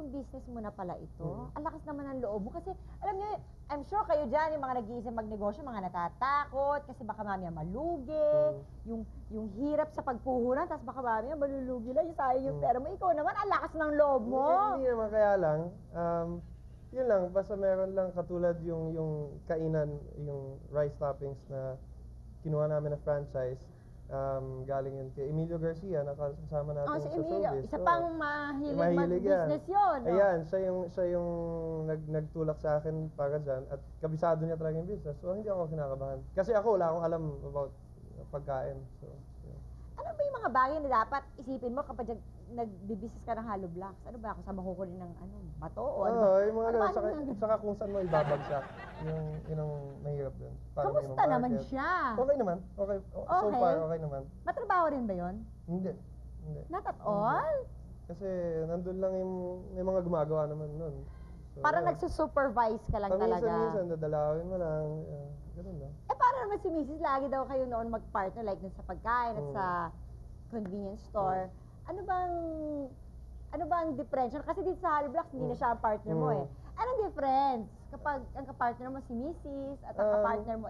yung business mo na pala ito. Ang lakas naman ng loob mo. Kasi, alam niyo, I'm sure kayo dyan, yung mga nag-iisip magnegosyo, mga natatakot, kasi baka mamaya malugi, yung hirap sa pagpuhunan, tapos baka mamaya malulugi lang, yung sayang yung pera mo. Ikaw naman, ang lakas ng loob mo. Hindi naman, kaya lang, yun lang, basta meron lang katulad yung kainan, yung rice toppings na kinuha namin na franchise. Galing yun kay Emilio Garcia, nakasama natin Si sa Emilio, showbiz. isa pang mahilig yan. mag-business yun. Ayan, siya yung nagtulak sa akin para dyan at kabisado niya talaga yung business. So hindi ako kinakabahan. Kasi ako wala akong alam about pagkain. So, yeah. Ano ba yung mga bagay na dapat isipin mo kapag nag-business ka ng hollow blocks? Ano ba? Kung saan makukunin ng bato? O ano ba? Yung mga ganun. Saka kung saan mo ibabagsak. Yun ang mahirap dun. Kamusta naman siya? Okay naman. Okay. So far, okay naman. Matrabaho rin ba yun? Hindi. Not at all? Kasi nandun lang may mga gumagawa naman nun. So, Parang nagsusupervise ka lang talaga. Minsan, dadalawin mo lang. Ganun lang. Paano naman si Mrs. Lagi daw kayo noon mag-partner like dun sa pagkain at sa convenience store. Ano bang difference? Kasi dito sa Hollow Blocks, hindi na siya ang partner mo eh. Anong difference kapag ang kapartner mo si Mrs. at ang kapartner mo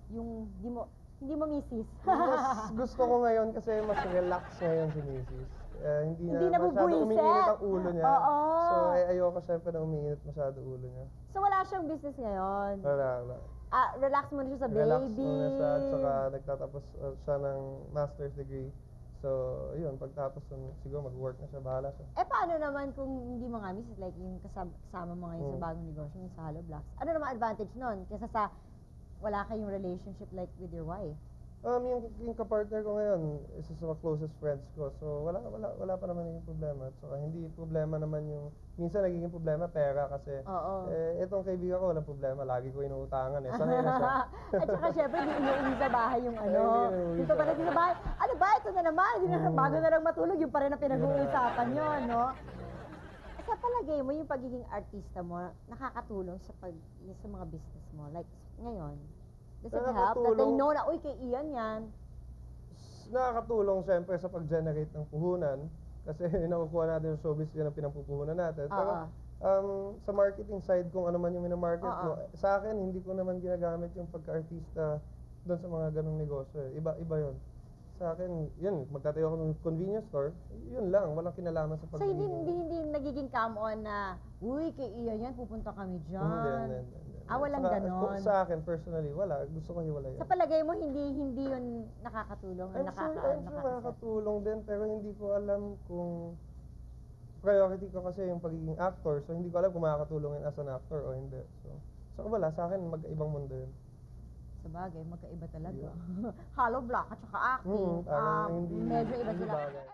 yung hindi mo Mrs. Mas gusto ko ngayon kasi mas relax ngayon si Mrs. Hindi na masyado umiinit ang ulo niya. Oo. So ayoko syempre na umiinit masyado ulo niya. So wala siyang business ngayon? Wala. Relax muna siya sa baby. Relax muna siya at saka nagtatapos siya ng master's degree. So, yun, pagtapos siguro mag-work na siya, bahala siya. Paano naman kung hindi mo nga Mrs. like yung kasama mo ngayon sa bagong negosyo, yung sa Hollow Blocks? Ano naman advantage nun? Kesa sa wala kayong relationship like with your wife? Yung kapartner ko ngayon, isa sa mga closest friends ko. So, wala pa naman yung problema. So, hindi problema naman minsan nagiging problema, pera kasi. Itong kaibigan ko, walang problema. Lagi ko inuutangan Sanay na siya. At saka syempre, hindi inuwi sa bahay yung Dito pa natin sa bahay. Ano ba? Ito na naman. Bago na lang matulog, yung pa rin ang pinag-uusapan yun, no? Sa palagay mo, yung pagiging artista mo, nakakatulong sa mga business mo? Like, ngayon, does it help that they know na, uy, kay Ian yan? Nakakatulong siyempre sa pag-generate ng puhunan kasi nakukuha natin yung showbiz yan ang pinampupuhunan natin. Pero sa marketing side, kung ano man yung minamarket mo, sa akin, hindi ko naman ginagamit yung pagka-artista doon sa mga ganong negosyo. Iba yun. Sa akin, yun, magtatayo ako ng convenience store, yun lang, walang kinalaman sa pag-ibig. So, hindi nagiging come-on na, uy, kay Ian yan, pupunta kami dyan. Hindi. Walang ganon. Sa akin, personally, wala. Gusto ko hiwalay. Sa palagay mo, hindi yun nakakatulong? I'm sure nakakatulong din, pero hindi ko alam kung priority ko kasi yung pagiging actor. So, hindi ko alam kung makakatulong yun as an actor o hindi. So wala. Sa akin, magkaibang mundo yun. Sa bagay, magkaiba talaga. Hollow block at saka acting. Parang Medyo iba sila. bagay.